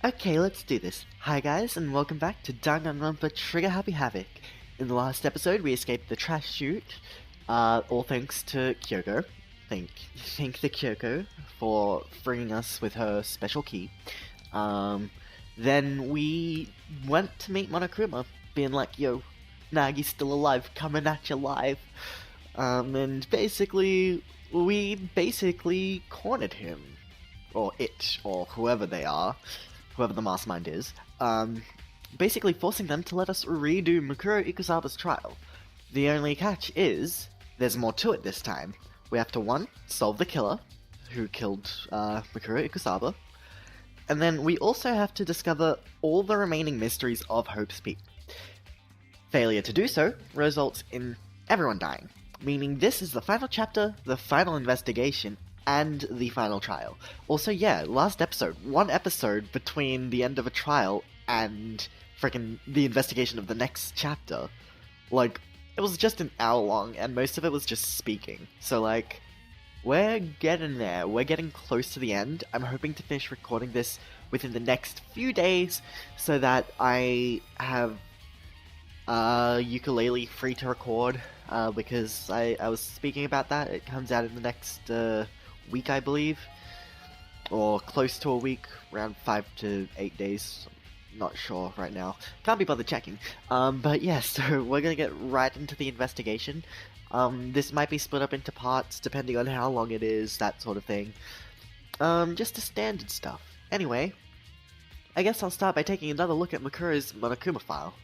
Okay, let's do this. Hi guys, and welcome back to Danganronpa Trigger Happy Havoc. In the last episode, we escaped the trash chute, all thanks to Kyoko. Thank the Kyoko for bringing us with her special key. Then we went to meet MonoHina, being like, yo, Nagi's still alive, coming at you live. And basically, we cornered him. Or it, or whoever they are. Whoever the mastermind is, basically forcing them to let us redo Mikuro Ikusaba's trial. The only catch is, there's more to it this time. We have to, 1, solve the killer, who killed Mikuro Ikusaba, and then we also have to discover all the remaining mysteries of Hope's Peak. Failure to do so results in everyone dying, meaning this is the final chapter, the final investigation, and the final trial. Also, yeah, last episode, 1 episode between the end of a trial and freaking the investigation of the next chapter. Like, it was just an hour long, and most of it was just speaking. So, like, we're getting there. We're getting close to the end. I'm hoping to finish recording this within the next few days, so that I have ukulele free to record, because I was speaking about that. It comes out in the next, week, I believe, or close to a week, around 5 to 8 days. Not sure right now. Can't be bothered checking. But yeah, so we're gonna get right into the investigation. This might be split up into parts depending on how long it is, that sort of thing. Just the standard stuff. Anyway, I guess I'll start by taking another look at Makuro's Monokuma file.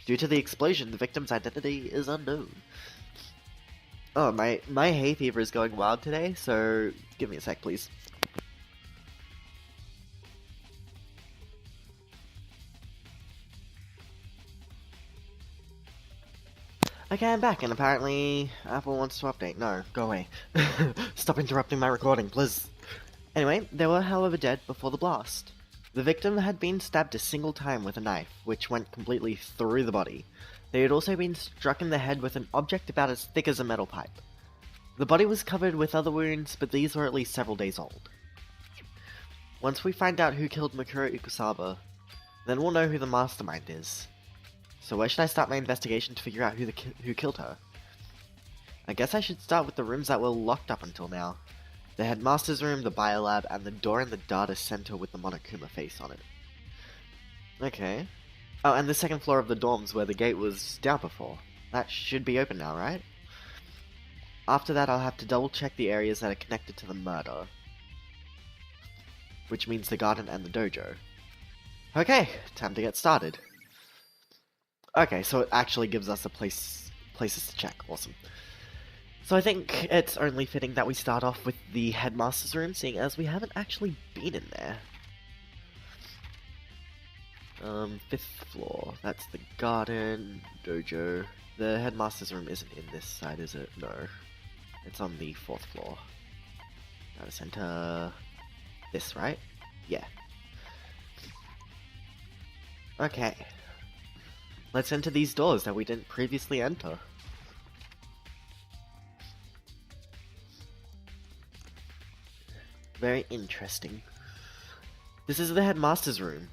Due to the explosion, the victim's identity is unknown. Oh, my hay fever is going wild today, so give me a sec, please. Okay, I'm back, and apparently Apple wants to update. No, go away. Stop interrupting my recording, please. Anyway, they were however dead before the blast. The victim had been stabbed a single time with a knife, which went completely through the body. They had also been struck in the head with an object about as thick as a metal pipe. The body was covered with other wounds, but these were at least several days old. Once we find out who killed Mikuro Ikusaba, then we'll know who the mastermind is. So where should I start my investigation to figure out who killed her? I guess I should start with the rooms that were locked up until now. The headmaster's room, the biolab, and the door in the data center with the Monokuma face on it. Okay. Oh, and the second floor of the dorms where the gate was down before. That should be open now, right? After that, I'll have to double check the areas that are connected to the murder. Which means the garden and the dojo. Okay, time to get started. Okay, so it actually gives us places to check. Awesome. So I think it's only fitting that we start off with the headmaster's room, seeing as we haven't actually been in there. 5th floor. That's the garden, dojo. The headmaster's room isn't in this side, is it? No. It's on the 4th floor. Data center. This, right? Yeah. Okay. Let's enter these doors that we didn't previously enter. Very interesting. This is the headmaster's room.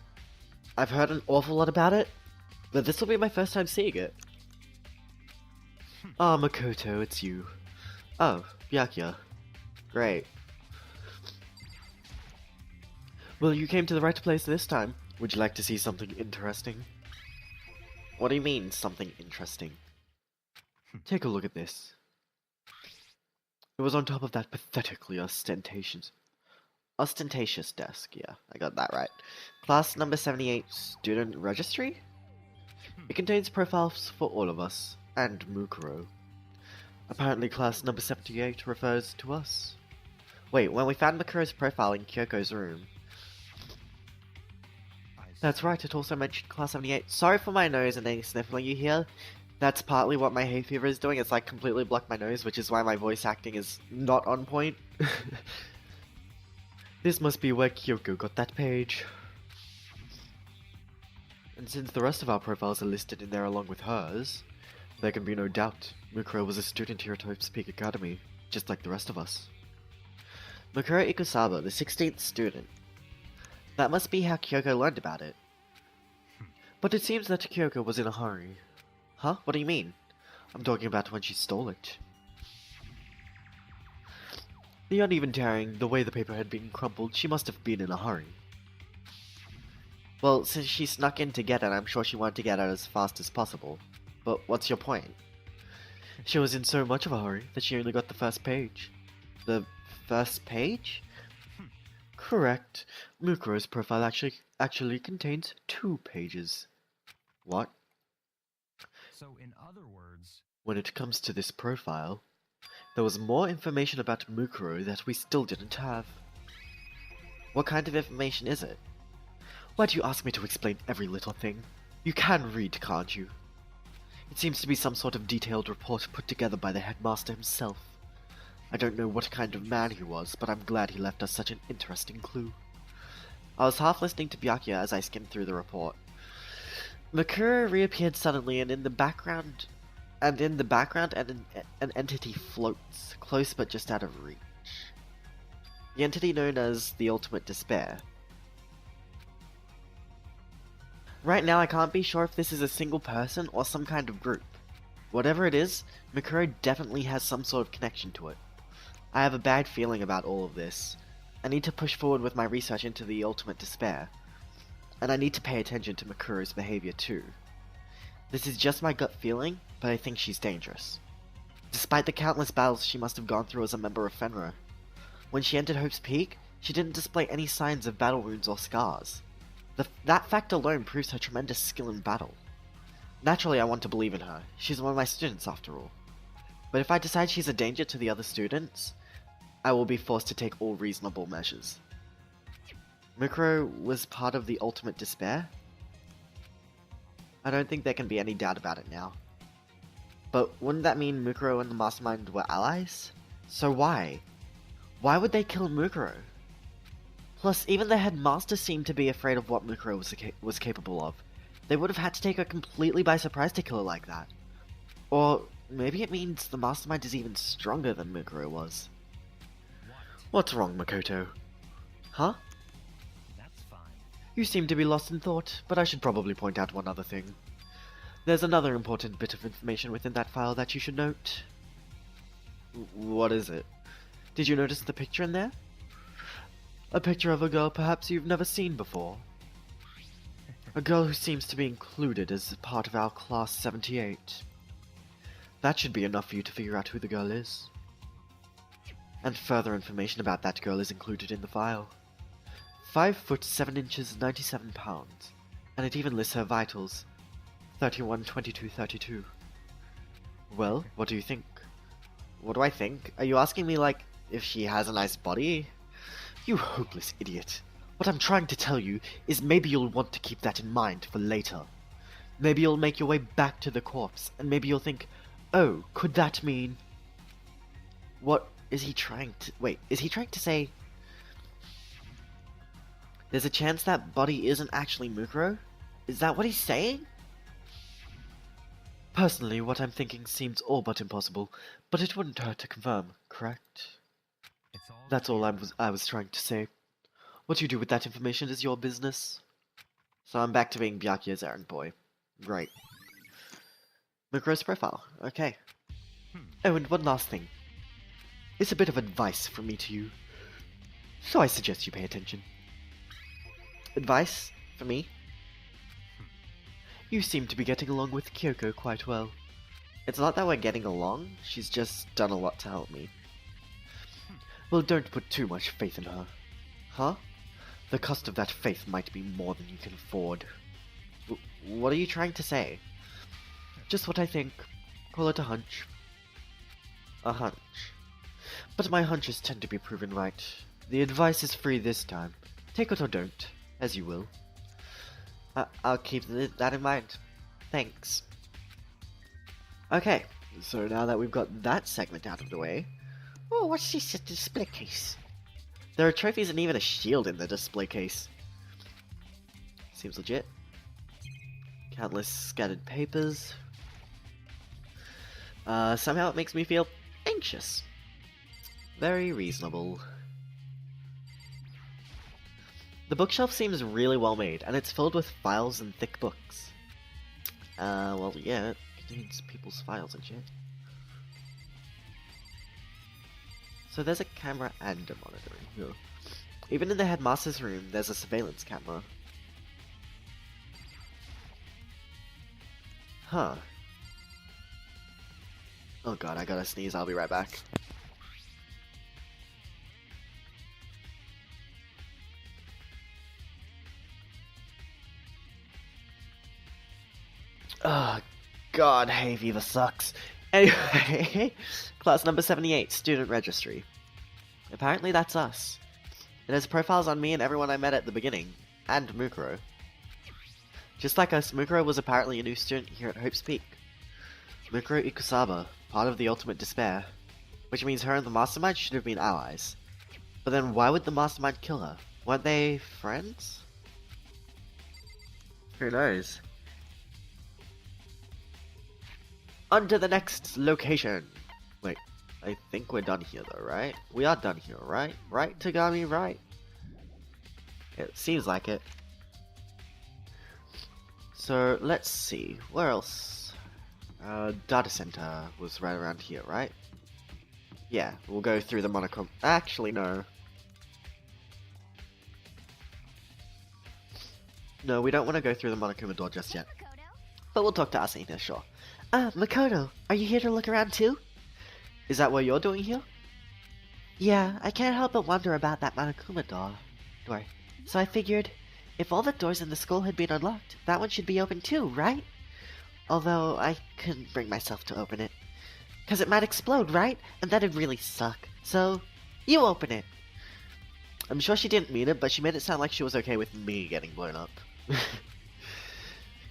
I've heard an awful lot about it, but this will be my first time seeing it. Ah, Makoto, it's you. Oh, Byakuya. Great. Well, you came to the right place this time. Would you like to see something interesting? What do you mean, something interesting? Take a look at this. It was on top of that pathetically ostentatious desk. Yeah, I got that right. Class number 78 student registry? It contains profiles for all of us, and Mukuro. Apparently class number 78 refers to us. Wait, when we found Mukuro's profile in Kyoko's room. That's right, it also mentioned class 78. Sorry for my nose and any sniffling you hear. That's partly what my hay fever is doing. It's like completely blocked my nose, which is why my voice acting is not on point. This must be where Kyoko got that page. And since the rest of our profiles are listed in there along with hers, there can be no doubt Mukuro was a student here at Hope's Peak Academy, just like the rest of us. Mikuro Ikusaba, the 16th student. That must be how Kyoko learned about it. But it seems that Kyoko was in a hurry. Huh? What do you mean? I'm talking about when she stole it. The uneven tearing, the way the paper had been crumpled, she must have been in a hurry. Well, since she snuck in to get it, I'm sure she wanted to get it as fast as possible. But what's your point? She was in so much of a hurry that she only got the first page. The first page? Correct. Mukuro's profile actually contains 2 pages. What? So in other words... When it comes to this profile, there was more information about Mukuro that we still didn't have. What kind of information is it? Why do you ask me to explain every little thing? You can read, can't you? It seems to be some sort of detailed report put together by the headmaster himself. I don't know what kind of man he was, but I'm glad he left us such an interesting clue. I was half listening to Byakuya as I skimmed through the report. Makura reappeared suddenly, and in the background, an entity floats, close but just out of reach. The entity known as the Ultimate Despair. Right now I can't be sure if this is a single person or some kind of group. Whatever it is, Mikuro definitely has some sort of connection to it. I have a bad feeling about all of this. I need to push forward with my research into the Ultimate Despair. And I need to pay attention to Makuro's behavior too. This is just my gut feeling, but I think she's dangerous. Despite the countless battles she must have gone through as a member of Fenrir, when she entered Hope's Peak, she didn't display any signs of battle wounds or scars. That fact alone proves her tremendous skill in battle. Naturally, I want to believe in her. She's one of my students, after all. But if I decide she's a danger to the other students, I will be forced to take all reasonable measures. Mukuro was part of the Ultimate Despair? I don't think there can be any doubt about it now. But wouldn't that mean Mukuro and the Mastermind were allies? So why? Why would they kill Mukuro? Plus, even the headmaster seemed to be afraid of what Mukuro was capable of. They would have had to take her completely by surprise to kill her like that. Or maybe it means the Mastermind is even stronger than Mukuro was. What's wrong, Makoto? Huh? That's fine. You seem to be lost in thought, but I should probably point out one other thing. There's another important bit of information within that file that you should note. What is it? Did you notice the picture in there? A picture of a girl perhaps you've never seen before. A girl who seems to be included as part of our Class 78. That should be enough for you to figure out who the girl is. And further information about that girl is included in the file. 5 foot 7 inches, 97 pounds. And it even lists her vitals. 31, 22, 32. Well, what do you think? What do I think? Are you asking me, like, if she has a nice body? You hopeless idiot. What I'm trying to tell you is maybe you'll want to keep that in mind for later. Maybe you'll make your way back to the corpse, and maybe you'll think, oh, could that mean... What is he trying to... Wait, is he trying to say... There's a chance that body isn't actually Mukuro? Is that what he's saying? Personally, what I'm thinking seems all but impossible, but it wouldn't hurt to confirm, correct? That's all I was trying to say. What you do with that information is your business. So I'm back to being Byakuya's errand boy. Right. Mukuro's profile. Okay. Oh, and one last thing. It's a bit of advice from me to you. So I suggest you pay attention. Advice? For me? You seem to be getting along with Kyoko quite well. It's not that we're getting along, she's just done a lot to help me. Well, don't put too much faith in her. Huh? The cost of that faith might be more than you can afford. What are you trying to say? Just what I think. Call it a hunch. A hunch. But my hunches tend to be proven right. The advice is free this time. Take it or don't, as you will. I'll keep that in mind. Thanks. Okay, so now that we've got that segment out of the way... Oh, what's this display case? There are trophies and even a shield in the display case. Seems legit. Countless scattered papers. Somehow it makes me feel anxious. Very reasonable. The bookshelf seems really well made, and it's filled with files and thick books. Well, yeah, it contains people's files and shit. So there's a camera and a monitor in here. Even in the headmaster's room, there's a surveillance camera. Huh. Oh god, I gotta sneeze, I'll be right back. Oh god, hay fever sucks. Anyway, class number 78, student registry. Apparently that's us. It has profiles on me and everyone I met at the beginning, and Mukuro. Just like us, Mukuro was apparently a new student here at Hope's Peak. Mukuro Ikusaba, part of the Ultimate Despair, which means her and the Mastermind should have been allies. But then why would the Mastermind kill her? Weren't they friends? Who knows? On to the next location! Wait, I think we're done here though, right? We are done here, right? Right, Tagami, right? It seems like it. So, let's see, where else? Data center was right around here, right? Yeah, we'll go through the Monochrome. Actually, no. No, we don't want to go through the Monokuma door just yet. But we'll talk to Asina, sure. Makoto, are you here to look around too? Is that what you're doing here? Yeah, I can't help but wonder about that Monokuma door. So I figured, if all the doors in the school had been unlocked, that one should be open too, right? Although, I couldn't bring myself to open it. 'Cause it might explode, right? And that'd really suck. So, you open it! I'm sure she didn't mean it, but she made it sound like she was okay with me getting blown up.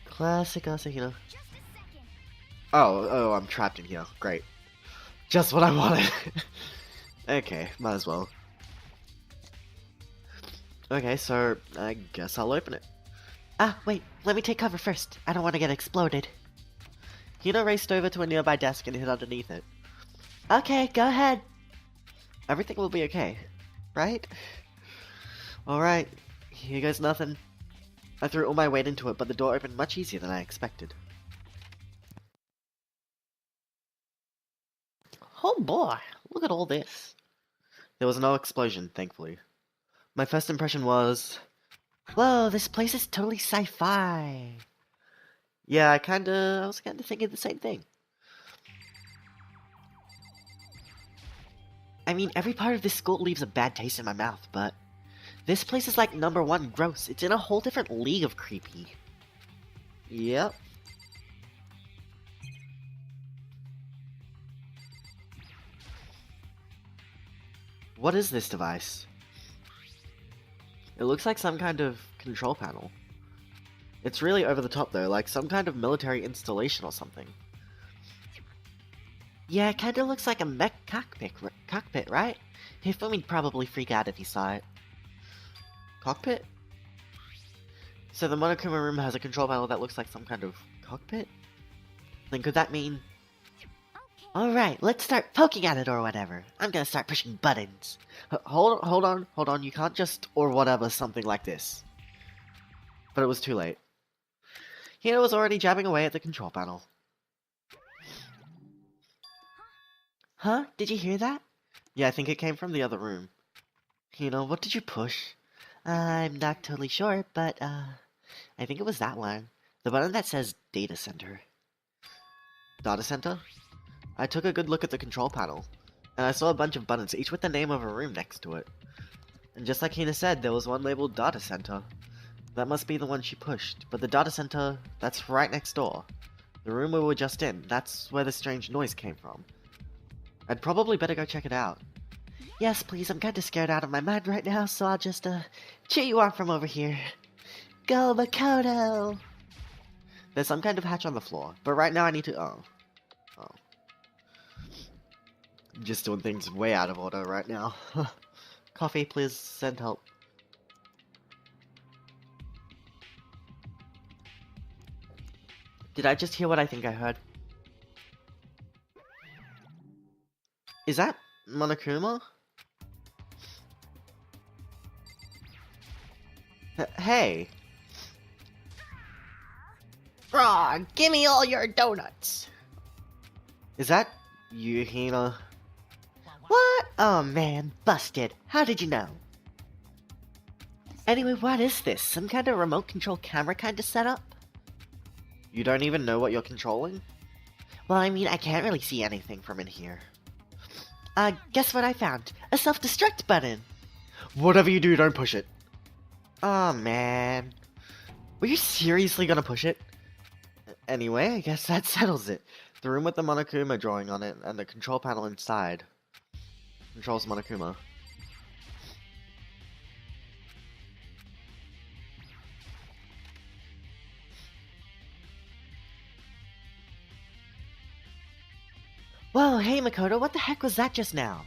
Classic Asahina. Oh, I'm trapped in here. Great. Just what I wanted. Okay, might as well. Okay, so I guess I'll open it. Wait, let me take cover first. I don't want to get exploded. Hina raced over to a nearby desk and hid underneath it. Okay, go ahead. Everything will be okay, right? Alright, here goes nothing. I threw all my weight into it, but the door opened much easier than I expected. Oh boy, look at all this. There was no explosion, thankfully. My first impression was, whoa, this place is totally sci-fi. Yeah, I was kinda thinking the same thing. I mean, every part of this school leaves a bad taste in my mouth, but this place is like #1 gross. It's in a whole different league of creepy. Yep. What is this device? It looks like some kind of control panel. It's really over the top though, like some kind of military installation or something. Yeah, it kinda looks like a mech cockpit, right? Hifumi'd probably freak out if he saw it. Cockpit? So the Monokuma room has a control panel that looks like some kind of cockpit? Then could that mean... Alright, let's start poking at it or whatever. I'm gonna start pushing buttons. Hold on, you can't just or whatever something like this. But it was too late. Hina was already jabbing away at the control panel. Huh? Did you hear that? Yeah, I think it came from the other room. Hina, what did you push? I'm not totally sure, but, I think it was that one. The button that says Data Center. Data Center? I took a good look at the control panel, and I saw a bunch of buttons, each with the name of a room next to it. And just like Hina said, there was one labeled Data Center. That must be the one she pushed, but the Data Center, that's right next door. The room we were just in, that's where the strange noise came from. I'd probably better go check it out. Yes, please, I'm kinda scared out of my mind right now, so I'll just, cheer you on from over here. Go, Makoto! There's some kind of hatch on the floor, but right now I need to, oh. Just doing things way out of order right now. Coffee, please, send help. Did I just hear what I think I heard? Is that Monokuma? hey. Raw, give me all your donuts. Is that you, Hina? What? Oh man, busted. How did you know? Anyway, what is this? Some kind of remote control camera kind of setup? You don't even know what you're controlling? Well, I mean, I can't really see anything from in here. Guess what I found? A self-destruct button! Whatever you do, don't push it. Oh man. Were you seriously gonna push it? Anyway, I guess that settles it. The room with the Monokuma drawing on it and the control panel inside controls Monokuma. Whoa, hey Makoto, what the heck was that just now?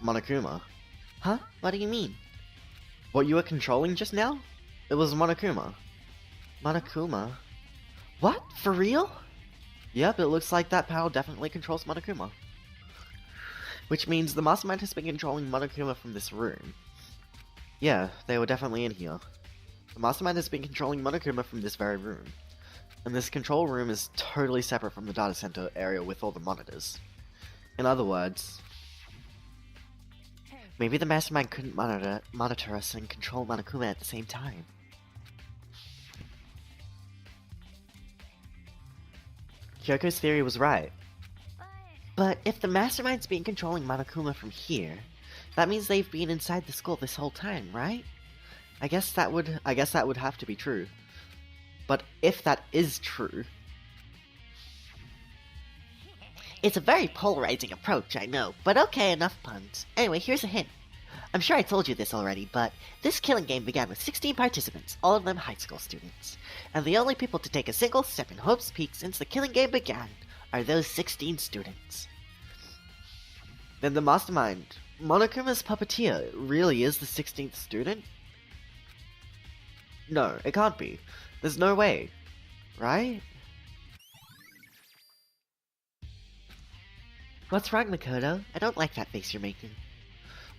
Monokuma. Huh? What do you mean? What you were controlling just now? It was Monokuma. Monokuma? What? For real? Yep, it looks like that panel definitely controls Monokuma. Which means the Mastermind has been controlling Monokuma from this room. Yeah, they were definitely in here. The Mastermind has been controlling Monokuma from this very room. And this control room is totally separate from the data center area with all the monitors. In other words, maybe the Mastermind couldn't monitor us and control Monokuma at the same time. Kyoko's theory was right. But if the Mastermind's been controlling Monokuma from here, that means they've been inside the school this whole time, right? I guess that would have to be true. But if that is true, it's a very polarizing approach, I know, but okay, enough puns. Anyway, here's a hint. I'm sure I told you this already, but this killing game began with 16 participants, all of them high school students. And the only people to take a single step in Hope's Peak since the killing game began are those 16 students. Then the Mastermind, Monokuma's puppeteer, really is the 16th student? No, it can't be. There's no way. Right? What's wrong, Makoto? I don't like that face you're making.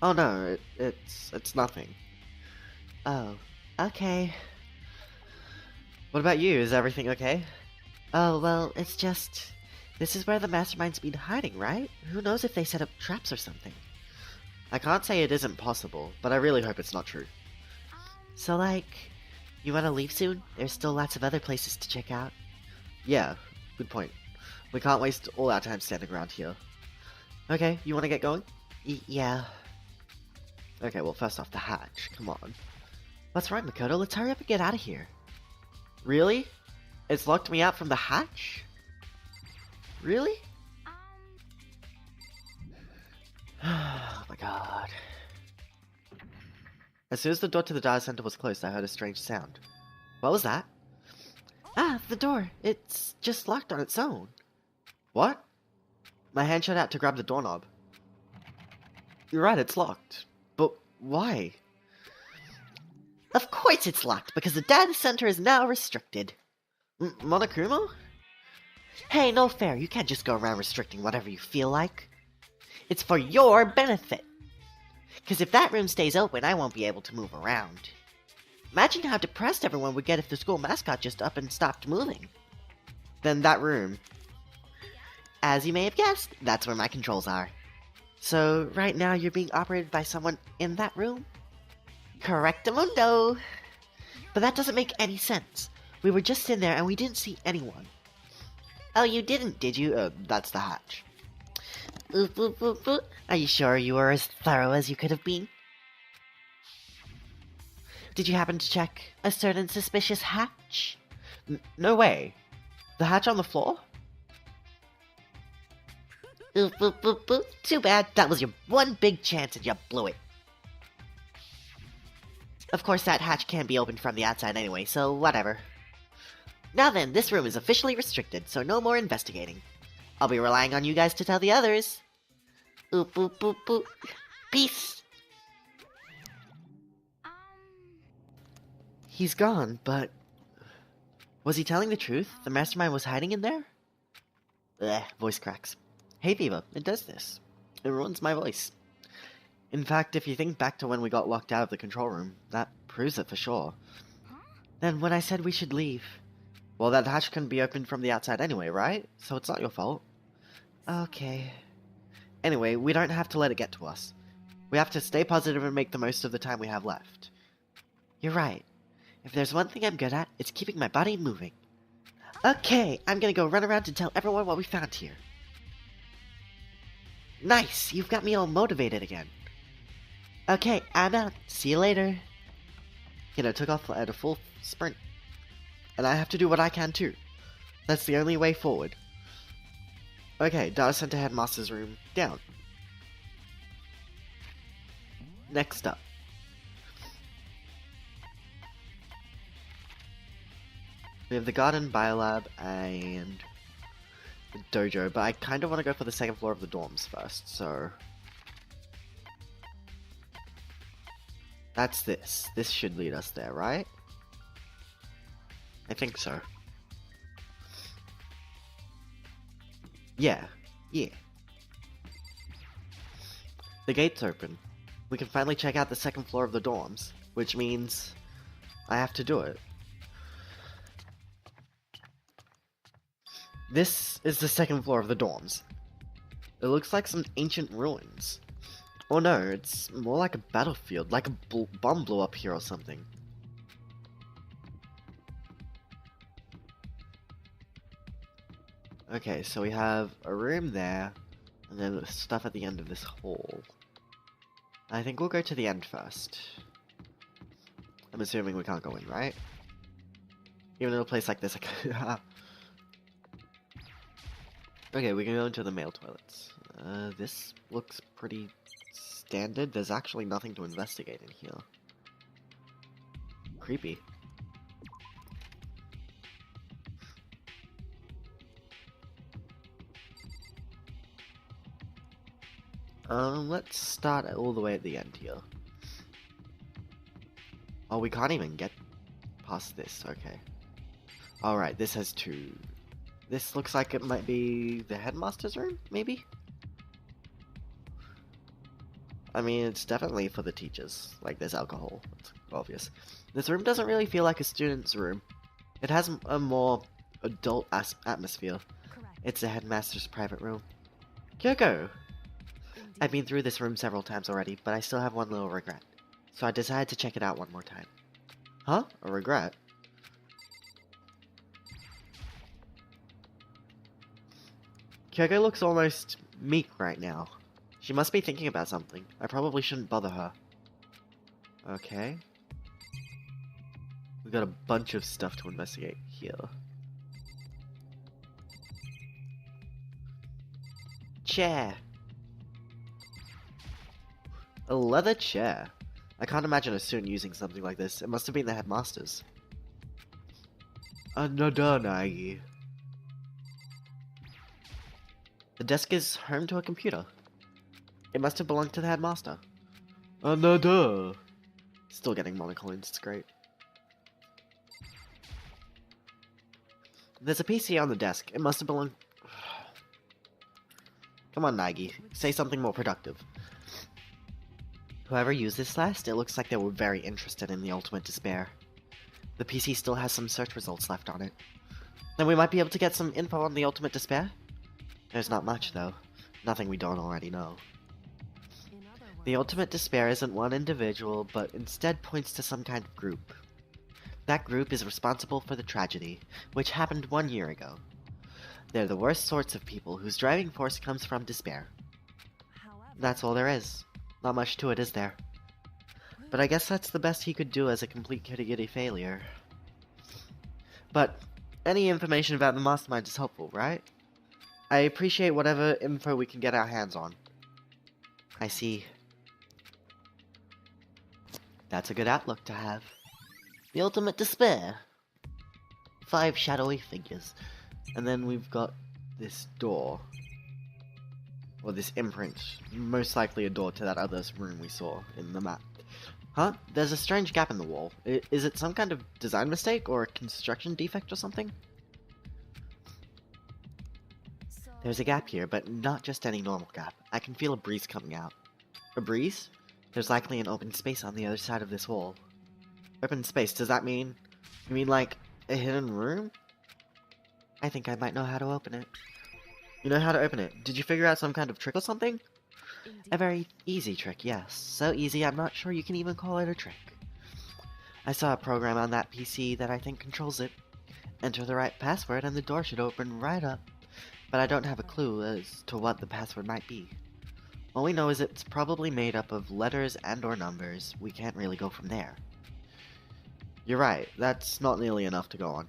Oh no, it's nothing. Oh, okay. What about you? Is everything okay? Oh, well, it's just... This is where the Mastermind's been hiding, right? Who knows if they set up traps or something? I can't say it isn't possible, but I really hope it's not true. So, like, you wanna leave soon? There's still lots of other places to check out. Yeah, good point. We can't waste all our time standing around here. Okay, you wanna get going? Yeah. Okay, well, first off, the hatch. Come on. What's wrong, Makoto? Let's hurry up and get out of here. Really? It's locked me out from the hatch? Really? Oh my god. As soon as the door to the data center was closed, I heard a strange sound. What was that? Ah, the door. It's just locked on its own. What? My hand shot out to grab the doorknob. You're right, it's locked. But why? Of course it's locked, because the data center is now restricted. Monokuma? Hey, no fair. You can't just go around restricting whatever you feel like. It's for your benefit. Because if that room stays open, I won't be able to move around. Imagine how depressed everyone would get if the school mascot just up and stopped moving. Then that room. As you may have guessed, that's where my controls are. So, right now you're being operated by someone in that room? Correctamundo! But that doesn't make any sense. We were just in there and we didn't see anyone. Oh, you didn't, did you? That's the hatch. Oop, oop, oop, oop. Are you sure you were as thorough as you could have been? Did you happen to check a certain suspicious hatch? No way. The hatch on the floor? Oop, oop, oop, oop. Too bad. That was your one big chance and you blew it. Of course, that hatch can't be opened from the outside anyway, so whatever. Now then, this room is officially restricted, so no more investigating. I'll be relying on you guys to tell the others. Oop, oop, oop, oop. Peace! He's gone, but... Was he telling the truth? The Mastermind was hiding in there? Ugh, voice cracks. Hey Viva, it does this. It ruins my voice. In fact, if you think back to when we got locked out of the control room, that proves it for sure. Then when I said we should leave... Well, that hatch couldn't be opened from the outside anyway, right? So it's not your fault. Okay. Anyway, we don't have to let it get to us. We have to stay positive and make the most of the time we have left. You're right. If there's one thing I'm good at, it's keeping my body moving. Okay, I'm gonna go run around and tell everyone what we found here. Nice! You've got me all motivated again. Okay, I'm out. See you later. Took off at a full sprint. And I have to do what I can too. That's the only way forward. Okay, Data Center Headmaster's room down. Next up. We have the garden, biolab, and the dojo, but I kind of want to go for the second floor of the dorms first, so... That's this. This should lead us there, right? I think so. Yeah. The gate's open. We can finally check out the second floor of the dorms, which means I have to do it. This is the second floor of the dorms. It looks like some ancient ruins. Oh no, it's more like a battlefield, like a bomb blew up here or something. Okay, so we have a room there, and then stuff at the end of this hall. I think we'll go to the end first. I'm assuming we can't go in, right? Even in a place like this, I can... Okay, we can go into the male toilets. This looks pretty standard. There's actually nothing to investigate in here. Creepy. Let's start all the way at the end here. Oh, we can't even get past this, okay. Alright, this has two. This looks like it might be the headmaster's room, maybe? I mean, it's definitely for the teachers. Like, there's alcohol. It's obvious. This room doesn't really feel like a student's room. It has a more adult atmosphere. Correct. It's the headmaster's private room. Kyoko! I've been through this room several times already, but I still have one little regret. So I decided to check it out one more time. Huh? A regret? Kyoko looks almost meek right now. She must be thinking about something. I probably shouldn't bother her. Okay. We've got a bunch of stuff to investigate here. Chair. A leather chair. I can't imagine a student using something like this. It must have been the headmaster's. Another Nagi. The desk is home to a computer. It must have belonged to the headmaster. Another. Still getting monocoins, it's great. There's a PC on the desk. It must have belonged... Come on, Nagi. Say something more productive. Whoever used this last, it looks like they were very interested in the Ultimate Despair. The PC still has some search results left on it. Then we might be able to get some info on the Ultimate Despair? There's not much, though. Nothing we don't already know. The Ultimate Despair isn't one individual, but instead points to some kind of group. That group is responsible for the tragedy, which happened 1 year ago. They're the worst sorts of people whose driving force comes from despair. That's all there is. Not much to it, is there? But I guess that's the best he could do as a complete kitty-giddy failure. But any information about the mastermind is helpful, right? I appreciate whatever info we can get our hands on. I see. That's a good outlook to have. The Ultimate Despair. 5 shadowy figures. And then we've got this door. Or this imprint. Most likely a door to that other room we saw in the map. Huh? There's a strange gap in the wall. Is it some kind of design mistake or a construction defect or something? There's a gap here, but not just any normal gap. I can feel a breeze coming out. A breeze? There's likely an open space on the other side of this wall. Open space, does that mean You mean like a hidden room? I think I might know how to open it. You know how to open it? Did you figure out some kind of trick or something? A very easy trick, yes. So easy I'm not sure you can even call it a trick. I saw a program on that PC that I think controls it. Enter the right password and the door should open right up. But I don't have a clue as to what the password might be. All we know is it's probably made up of letters and or numbers. We can't really go from there. You're right, that's not nearly enough to go on.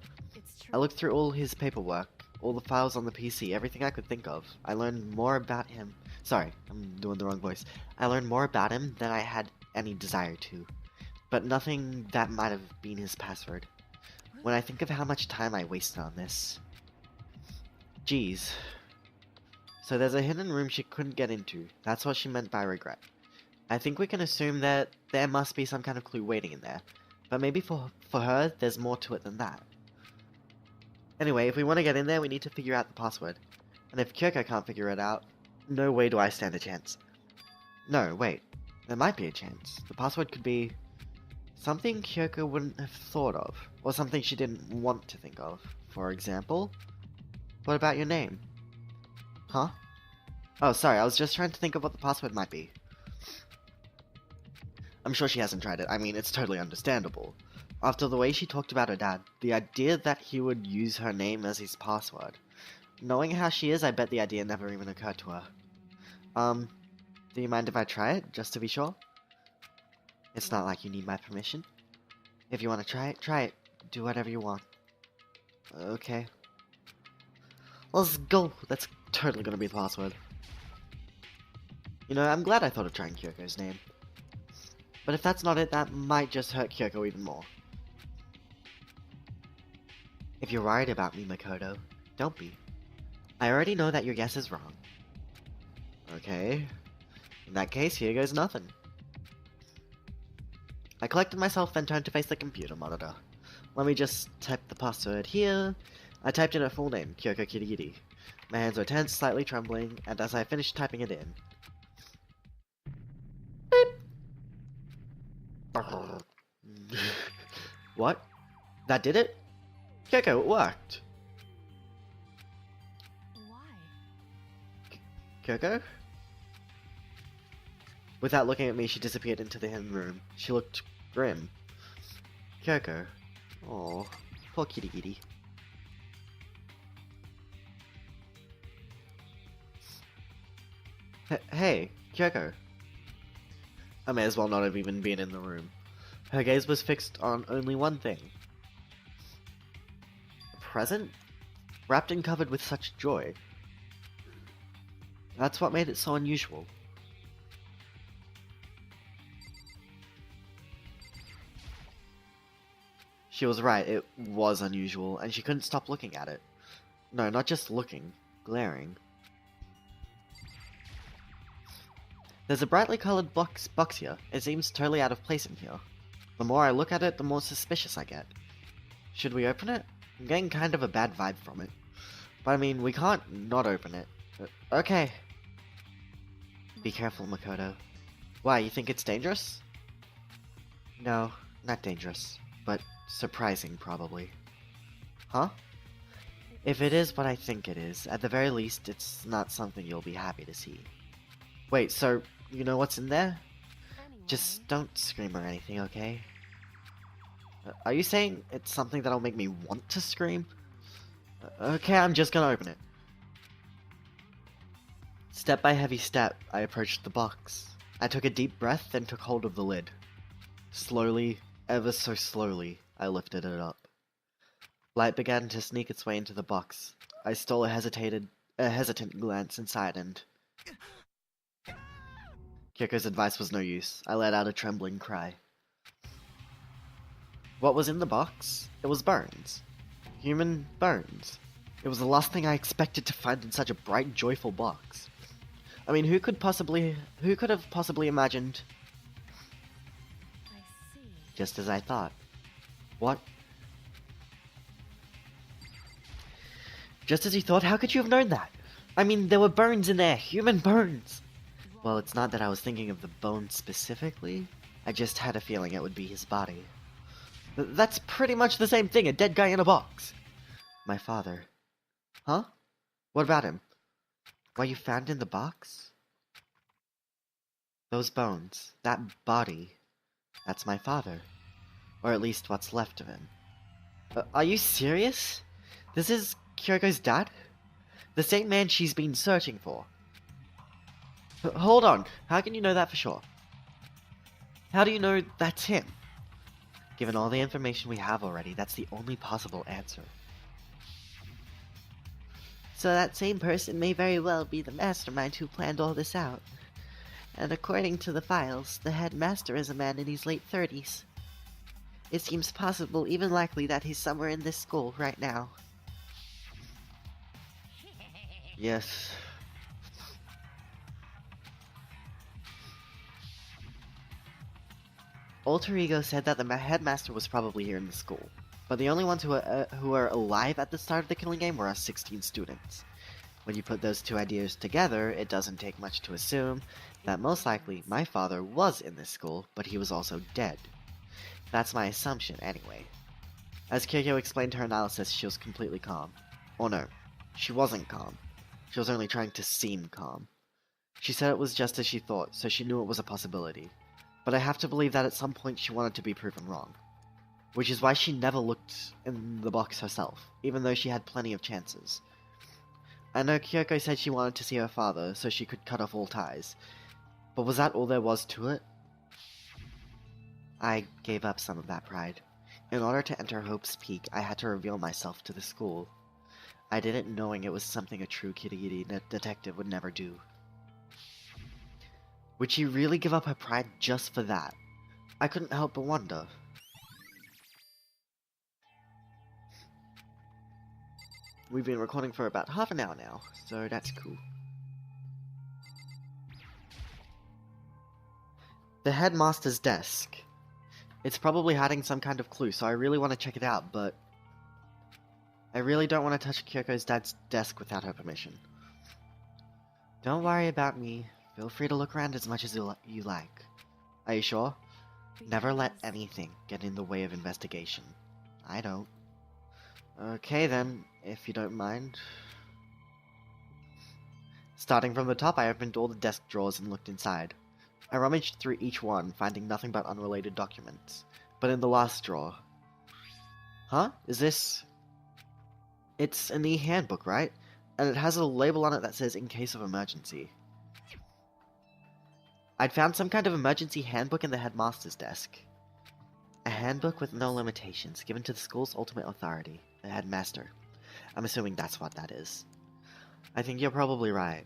I looked through all his paperwork, all the files on the PC, everything I could think of. I learned more about him. Sorry, I'm doing the wrong voice. I learned more about him than I had any desire to. But nothing that might have been his password. When I think of how much time I wasted on this. Geez. So there's a hidden room she couldn't get into. That's what she meant by regret. I think we can assume that there must be some kind of clue waiting in there. But maybe for her, there's more to it than that. Anyway, if we want to get in there, we need to figure out the password. And if Kyoko can't figure it out, no way do I stand a chance. No, wait. There might be a chance. The password could be something Kyoko wouldn't have thought of, or something she didn't want to think of. For example, what about your name? Huh? Oh, sorry, I was just trying to think of what the password might be. I'm sure she hasn't tried it. I mean, it's totally understandable. After the way she talked about her dad, the idea that he would use her name as his password. Knowing how she is, I bet the idea never even occurred to her. Do you mind if I try it, just to be sure? It's not like you need my permission. If you want to try it, try it. Do whatever you want. Okay. Let's go! That's totally gonna be the password. You know, I'm glad I thought of trying Kyoko's name. But if that's not it, that might just hurt Kyoko even more. If you're worried about me, Makoto, don't be. I already know that your guess is wrong. Okay. In that case, here goes nothing. I collected myself, then turned to face the computer monitor. Let me just type the password here. I typed in her full name, Kyoko Kirigiri. My hands were tense, slightly trembling, and as I finished typing it in... Beep! What? That did it? Kyoko, it worked! Why? Kyoko? Without looking at me, she disappeared into the hidden room. She looked grim. Kyoko. Oh, poor kitty kitty. Hey, Kyoko. I may as well not have even been in the room. Her gaze was fixed on only one thing. A present? Wrapped and covered with such joy. That's what made it so unusual. She was right, it was unusual, and she couldn't stop looking at it. No, not just looking, glaring. There's a brightly colored box here. It seems totally out of place in here. The more I look at it, the more suspicious I get. Should we open it? I'm getting kind of a bad vibe from it. But I mean, we can't not open it. Okay. Be careful, Makoto. Why, you think it's dangerous? No, not dangerous. But surprising, probably. Huh? If it is what I think it is, at the very least, it's not something you'll be happy to see. Wait, so, you know what's in there? Anyway. Just don't scream or anything, okay? Are you saying it's something that'll make me want to scream? Okay, I'm just gonna open it. Step by heavy step, I approached the box. I took a deep breath, then took hold of the lid. Slowly, ever so slowly, I lifted it up. Light began to sneak its way into the box. I stole a hesitant glance inside and... Kyoko's advice was no use. I let out a trembling cry. What was in the box? It was bones. Human bones. It was the last thing I expected to find in such a bright, joyful box. I mean, who could have possibly imagined... I see. Just as I thought. What? Just as you thought? How could you have known that? I mean, there were bones in there. Human bones. Well, it's not that I was thinking of the bones specifically. I just had a feeling it would be his body. That's pretty much the same thing, a dead guy in a box. My father. Huh? What about him? Why, you found in the box? Those bones, that body, that's my father. Or at least what's left of him. Are you serious? This is Kyoko's dad? The same man she's been searching for. Hold on, how can you know that for sure? How do you know that's him? Given all the information we have already, that's the only possible answer. So that same person may very well be the mastermind who planned all this out. And according to the files, the headmaster is a man in his late 30s. It seems possible, even likely, that he's somewhere in this school right now. Yes. Alter Ego said that the headmaster was probably here in the school, but the only ones who are alive at the start of the killing game were us 16 students. When you put those two ideas together, it doesn't take much to assume that most likely my father was in this school, but he was also dead. That's my assumption, anyway. As Kyoko explained her analysis, she was completely calm. Oh no, she wasn't calm. She was only trying to seem calm. She said it was just as she thought, so she knew it was a possibility. But I have to believe that at some point she wanted to be proven wrong. Which is why she never looked in the box herself, even though she had plenty of chances. I know Kyoko said she wanted to see her father, so she could cut off all ties. But was that all there was to it? I gave up some of that pride. In order to enter Hope's Peak, I had to reveal myself to the school. I did it knowing it was something a true kitty detective would never do. Would she really give up her pride just for that? I couldn't help but wonder. We've been recording for about half an hour now, so that's cool. The headmaster's desk. It's probably hiding some kind of clue, so I really want to check it out, but I really don't want to touch Kyoko's dad's desk without her permission. Don't worry about me. Feel free to look around as much as you like. Are you sure? Never let anything get in the way of investigation. I don't. Okay then, if you don't mind. Starting from the top, I opened all the desk drawers and looked inside. I rummaged through each one, finding nothing but unrelated documents. But in the last drawer... Huh? Is this... It's an e-handbook, right? And it has a label on it that says, in case of emergency. I'd found some kind of emergency handbook in the headmaster's desk. A handbook with no limitations, given to the school's ultimate authority, the headmaster. I'm assuming that's what that is. I think you're probably right.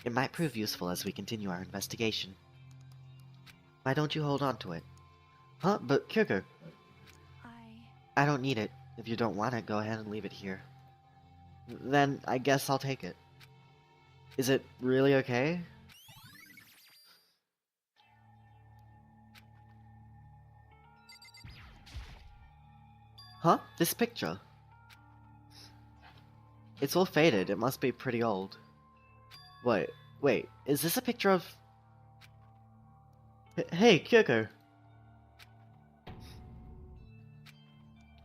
It might prove useful as we continue our investigation. Why don't you hold on to it? Huh? But Kyoko... I don't need it. If you don't want it, go ahead and leave it here. Then I guess I'll take it. Is it really okay? Huh? This picture. It's all faded. It must be pretty old. Wait. Is this a picture of... Hey, Kyoko.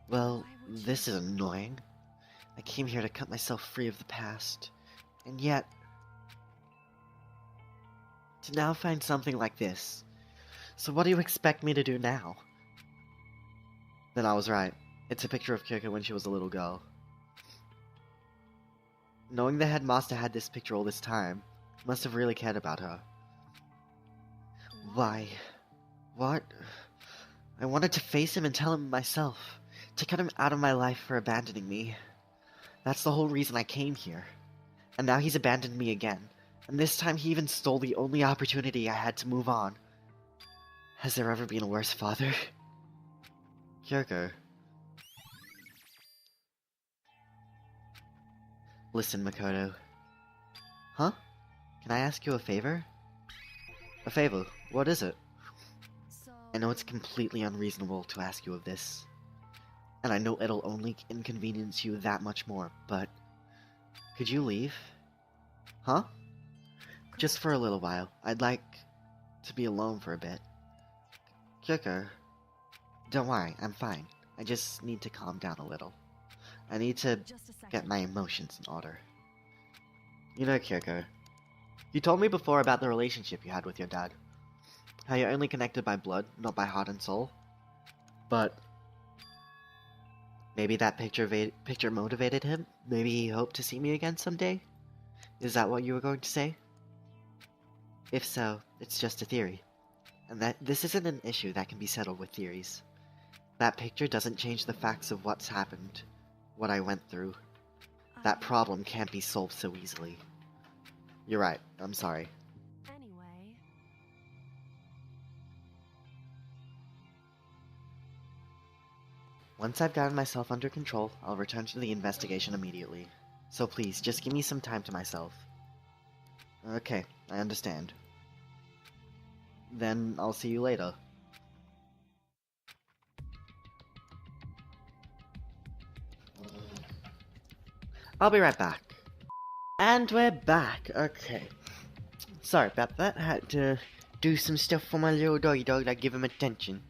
Well, this is annoying. I came here to cut myself free of the past. And yet... to now find something like this. So what do you expect me to do now? Then I was right. It's a picture of Kyoko when she was a little girl. Knowing the headmaster had this picture all this time, must have really cared about her. Why? What? I wanted to face him and tell him myself, to cut him out of my life for abandoning me. That's the whole reason I came here. And now he's abandoned me again, and this time he even stole the only opportunity I had to move on. Has there ever been a worse father? Kyoko. Listen, Makoto. Huh? Can I ask you a favor? A favor? What is it? I know it's completely unreasonable to ask you of this. And I know it'll only inconvenience you that much more, but... could you leave? Huh? Just for a little while. I'd like to be alone for a bit. Kyoko, Don't worry, I'm fine. I just need to calm down a little. I need to Just a second. get my emotions in order. You know, Kyoko, you told me before about the relationship you had with your dad. How you're only connected by blood, not by heart and soul. But maybe that picture motivated him? Maybe he hoped to see me again someday? Is that what you were going to say? If so, it's just a theory. And that this isn't an issue that can be settled with theories. That picture doesn't change the facts of what's happened, what I went through. That problem can't be solved so easily. You're right, I'm sorry. Anyway, Once I've gotten myself under control, I'll return to the investigation immediately. So please, just give me some time to myself. Okay, I understand. Then I'll see you later. I'll be right back. And we're back. Okay. Sorry about that. I had to do some stuff for my little doggy dog, like give him attention.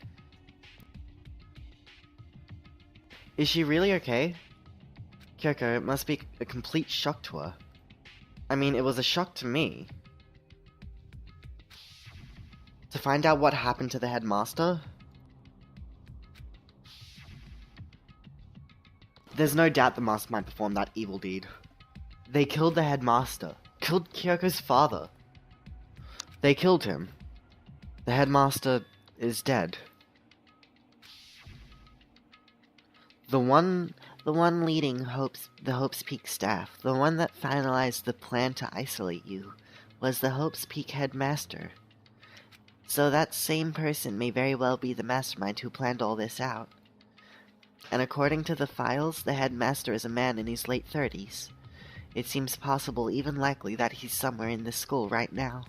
Is she really okay? Kyoko, it must be a complete shock to her. I mean, it was a shock to me. To find out what happened to the headmaster? There's no doubt the mastermind performed that evil deed. They killed the headmaster. Killed Kyoko's father. They killed him. The headmaster is dead. The one leading the Hope's Peak staff, the one that finalized the plan to isolate you, was the Hope's Peak headmaster. So that same person may very well be the mastermind who planned all this out. And according to the files, the headmaster is a man in his late 30s. It seems possible, even likely, that he's somewhere in this school right now.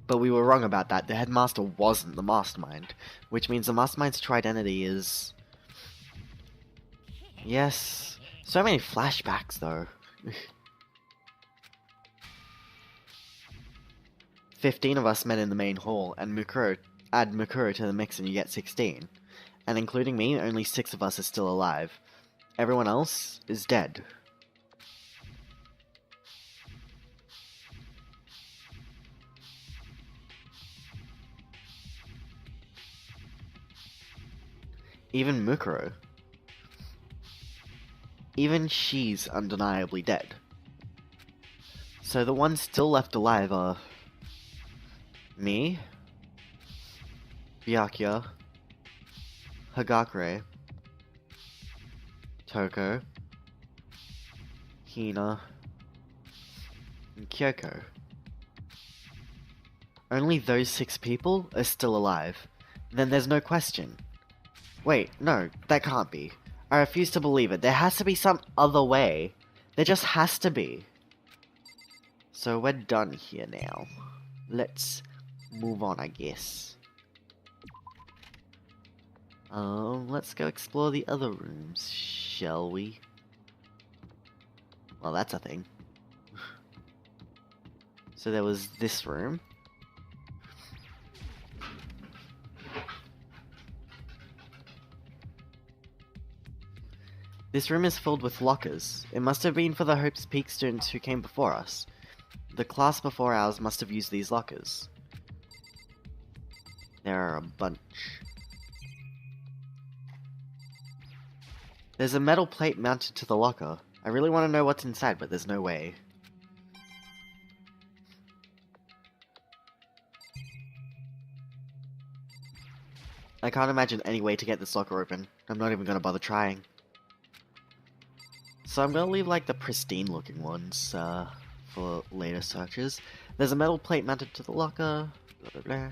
But we were wrong about that. The headmaster wasn't the mastermind, which means the mastermind's true identity is... Yes. So many flashbacks, though. 15 of us met in the main hall, and add Mukuro to the mix and you get 16. And including me, only 6 of us are still alive. Everyone else is dead. Even Mukuro. Even she's undeniably dead. So the ones still left alive are... me, Byakuya, Hagakure, Toko, Hina, and Kyoko. Only those 6 people are still alive. Then there's no question. Wait, no, that can't be. I refuse to believe it. There has to be some other way. There just has to be. So we're done here now. Let's move on, I guess. Let's go explore the other rooms, shall we? Well, that's a thing. So there was this room. This room is filled with lockers. It must have been for the Hope's Peak students who came before us. The class before ours must have used these lockers. There are a bunch. There's a metal plate mounted to the locker. I really want to know what's inside, but there's no way. I can't imagine any way to get this locker open. I'm not even going to bother trying. So I'm going to leave like the pristine looking ones for later searches. There's a metal plate mounted to the locker. Blah, blah, blah.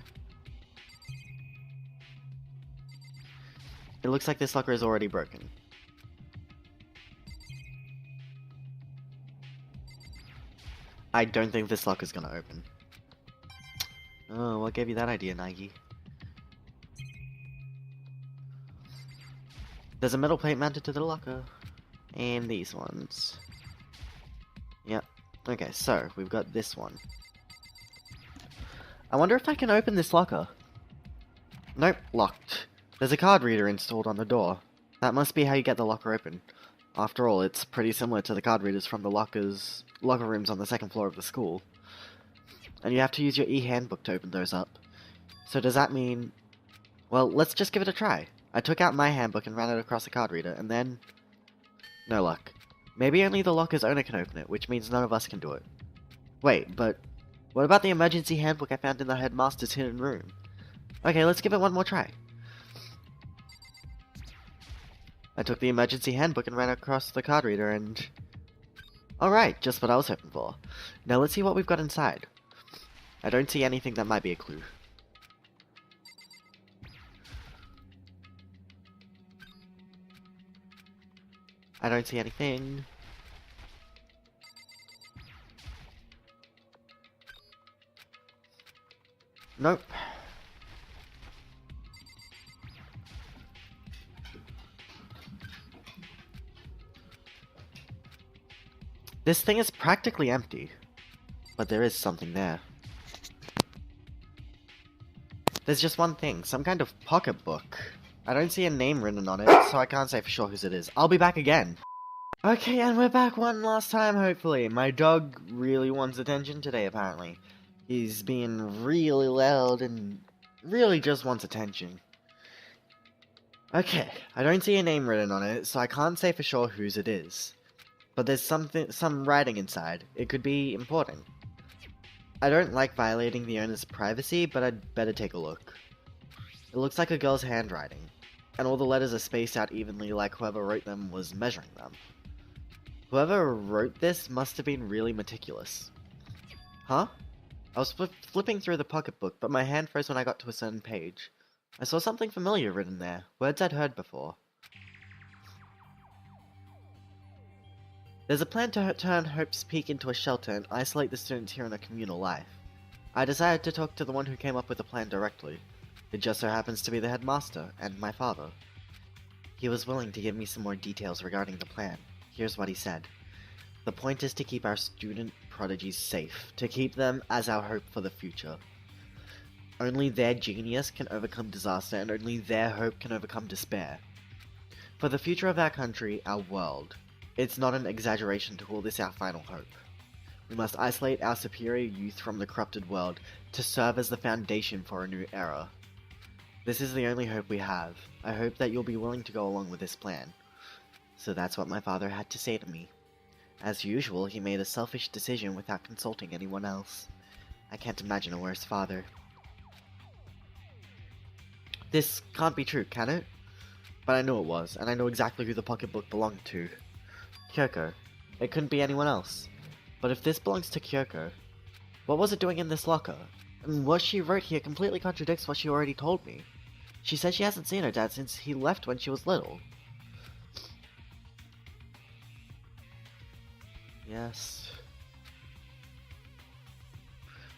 It looks like this locker is already broken. I don't think this locker is going to open. Oh, what gave you that idea, Nagi? There's a metal plate mounted to the locker. And these ones. Yep. Okay, so we've got this one. I wonder if I can open this locker. Nope, locked. There's a card reader installed on the door. That must be how you get the locker open. After all, it's pretty similar to the card readers from the locker rooms on the second floor of the school. And you have to use your e-handbook to open those up. So does that mean... Well, let's just give it a try. I took out my handbook and ran it across the card reader, and then... No luck. Maybe only the locker's owner can open it, which means none of us can do it. Wait, but... What about the emergency handbook I found in the headmaster's hidden room? Okay, let's give it one more try. I took the emergency handbook and ran across the card reader and... Alright, just what I was hoping for. Now let's see what we've got inside. I don't see anything that might be a clue. I don't see anything. Nope. This thing is practically empty, but there is something there. There's just one thing, some kind of pocketbook. I don't see a name written on it, so I can't say for sure whose it is. I'll be back again. Okay, and we're back one last time, hopefully. My dog really wants attention today, apparently. He's being really loud and really just wants attention. Okay, I don't see a name written on it, so I can't say for sure whose it is. But there's some writing inside. It could be important. I don't like violating the owner's privacy, but I'd better take a look. It looks like a girl's handwriting, and all the letters are spaced out evenly like whoever wrote them was measuring them. Whoever wrote this must have been really meticulous. Huh? I was flipping through the pocketbook, but my hand froze when I got to a certain page. I saw something familiar written there, words I'd heard before. There's a plan to turn Hope's Peak into a shelter and isolate the students here in a communal life. I decided to talk to the one who came up with the plan directly. It just so happens to be the headmaster, and my father. He was willing to give me some more details regarding the plan. Here's what he said. The point is to keep our student prodigies safe, to keep them as our hope for the future. Only their genius can overcome disaster, and only their hope can overcome despair. For the future of our country, our world, it's not an exaggeration to call this our final hope. We must isolate our superior youth from the corrupted world to serve as the foundation for a new era. This is the only hope we have. I hope that you'll be willing to go along with this plan. So that's what my father had to say to me. As usual, he made a selfish decision without consulting anyone else. I can't imagine a worse father. This can't be true, can it? But I knew it was, and I know exactly who the pocketbook belonged to. Kyoko. It couldn't be anyone else. But if this belongs to Kyoko, what was it doing in this locker? And what she wrote here completely contradicts what she already told me. She said she hasn't seen her dad since he left when she was little. Yes.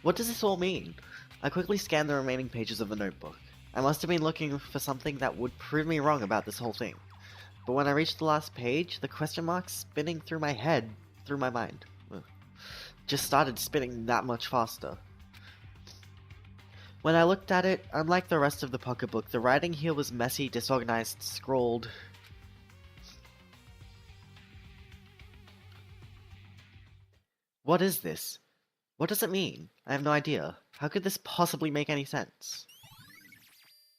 What does this all mean? I quickly scanned the remaining pages of the notebook. I must have been looking for something that would prove me wrong about this whole thing. But when I reached the last page, the question marks spinning through my mind, just started spinning that much faster. When I looked at it, unlike the rest of the pocketbook, the writing here was messy, disorganized, scrawled. What is this? What does it mean? I have no idea. How could this possibly make any sense?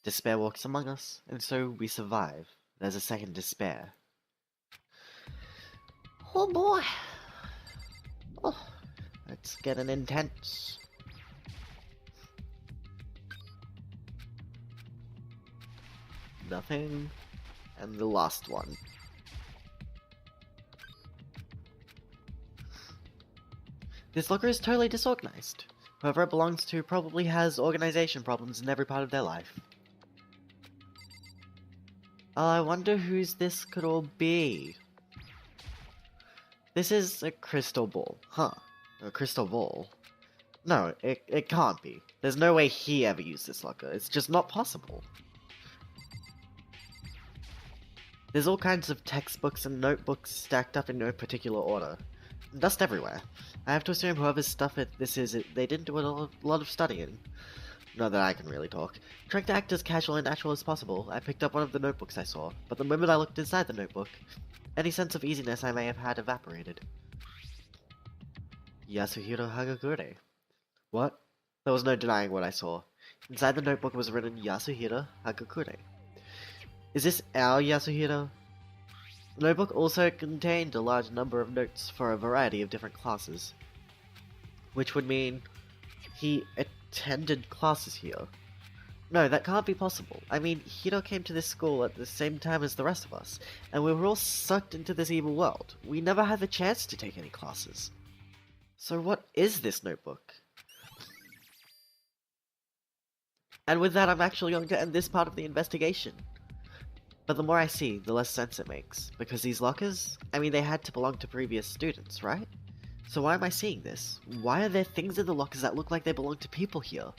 Despair walks among us, and so we survive. There's a second despair. Oh boy. Oh, it's getting intense. Nothing. And the last one. This locker is totally disorganized. Whoever it belongs to probably has organization problems in every part of their life. I wonder whose this could all be. This is a crystal ball. Huh. A crystal ball. No, it can't be. There's no way he ever used this locker. It's just not possible. There's all kinds of textbooks and notebooks stacked up in no particular order. Dust everywhere. I have to assume whoever's stuff this is, they didn't do a lot of studying. Not that I can really talk. Trying to act as casual and natural as possible, I picked up one of the notebooks I saw, but the moment I looked inside the notebook, any sense of easiness I may have had evaporated. Yasuhiro Hagakure. What? There was no denying what I saw. Inside the notebook was written Yasuhiro Hagakure. Is this our Yasuhiro? The notebook also contained a large number of notes for a variety of different classes, which would mean he attended classes here. No, that can't be possible. I mean, Hiro came to this school at the same time as the rest of us, and we were all sucked into this evil world. We never had the chance to take any classes. So what is this notebook? And with that, I'm actually going to end this part of the investigation. But the more I see, the less sense it makes. Because these lockers, I mean, they had to belong to previous students, right? So why am I seeing this? Why are there things in the lockers that look like they belong to people here?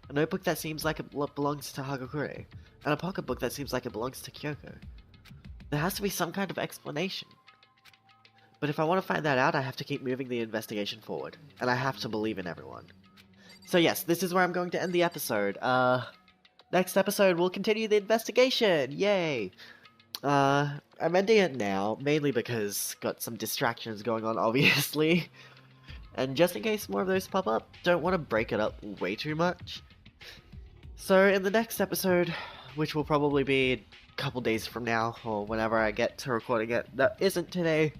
A notebook that seems like it belongs to Hagakure, and a pocketbook that seems like it belongs to Kyoko. There has to be some kind of explanation. But if I want to find that out, I have to keep moving the investigation forward, and I have to believe in everyone. So yes, this is where I'm going to end the episode. Next episode, we'll continue the investigation! Yay! I'm ending it now, mainly because got some distractions going on, obviously. And just in case more of those pop up, don't want to break it up way too much. So in the next episode, which will probably be a couple days from now, or whenever I get to recording it, that isn't today,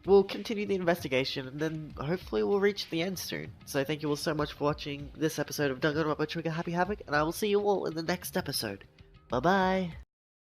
we'll continue the investigation, and then hopefully we'll reach the end soon. So thank you all so much for watching this episode of Danganronpa Trigger Happy Havoc, and I will see you all in the next episode. Bye bye!